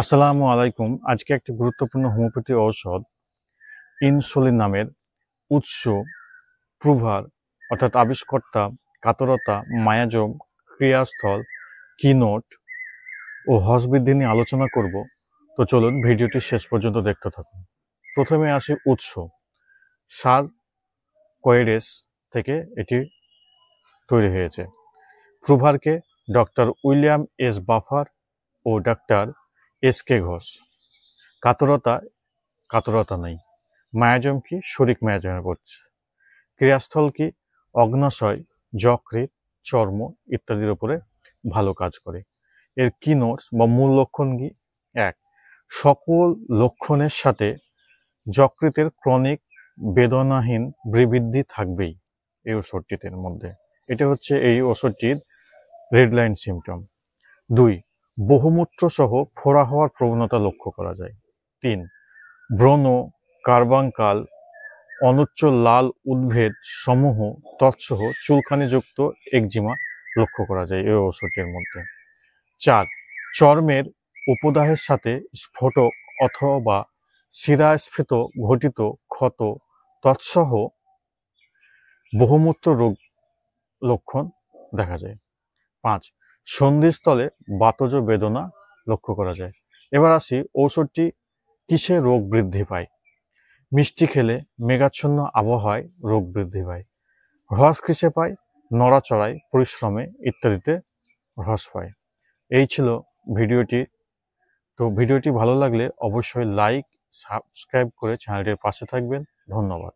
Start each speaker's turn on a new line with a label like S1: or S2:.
S1: আসসালামু আলাইকুম। আজকে একটি গুরুত্বপূর্ণ হোমিওপ্যাথি ঔষধ ইনসুলিন নামের উৎস, প্রুভার অর্থাৎ আবিষ্কর্তা, কাতরতা, মায়াজম, ক্রিয়াস্থল, কিনোট ও হজবৃদ্ধি নিয়ে আলোচনা করব। তো চলুন ভিডিওটি শেষ পর্যন্ত দেখতে থাকুন। প্রথমে আসি উৎস। সার কোয়েডেস থেকে এটি তৈরি হয়েছে। প্রুভারকে ডক্টর উইলিয়াম এস বাফার ও ডক্টর এস কে ঘোষ। কাতরতা নেই। মায়াজম কি? শরিক মায়াজমে পড়ছে। ক্রিয়াস্থল কি? অগ্নাশয়, যকৃৎ, চর্ম ইত্যাদির উপরে ভালো কাজ করে। এর কি নোটস বা মূল লক্ষণ কি? এক, সকল লক্ষণের সাথে যকৃতের ক্রনিক বেদনাহীন বৃদ্ধি থাকবেই এই ওষুধটির মধ্যে। এটা হচ্ছে এই ওষুধটির রেড লাইন সিমটম। দুই, বহুমূত্র সহ ফোড়া হওয়ার প্রবণতা লক্ষ্য করা যায়। তিন, ব্রণ, কার্বাঙ্কাল, অনুচ্চ লাল উদ্ভিদ সমূহ তৎসহ চুলকানিযুক্ত একজিমা লক্ষ্য করা যায় এই ওষুধটির মধ্যে। চার, চর্মের উপদাহের সাথে স্ফোটক অথবা শিরাস্ফীত ঘটিত ক্ষত তৎসহ বহুমূত্র রোগ লক্ষণ দেখা যায়। পাঁচ, সন্ধিস্থলে বাতজ বেদনা লক্ষ্য করা যায়। এবার আসি ঔষধটি কিসে রোগ বৃদ্ধি পায়। মিষ্টি খেলে, মেঘাচ্ছন্ন আবহাওয়ায় রোগ বৃদ্ধি পায়। হ্রাস কিসে পায়? নড়াচড়ায়, পরিশ্রমে ইত্যাদিতে হ্রাস পায়। এই ছিল ভিডিওটি। তো ভিডিওটি ভালো লাগলে অবশ্যই লাইক, সাবস্ক্রাইব করে চ্যানেলটির পাশে থাকবেন। ধন্যবাদ।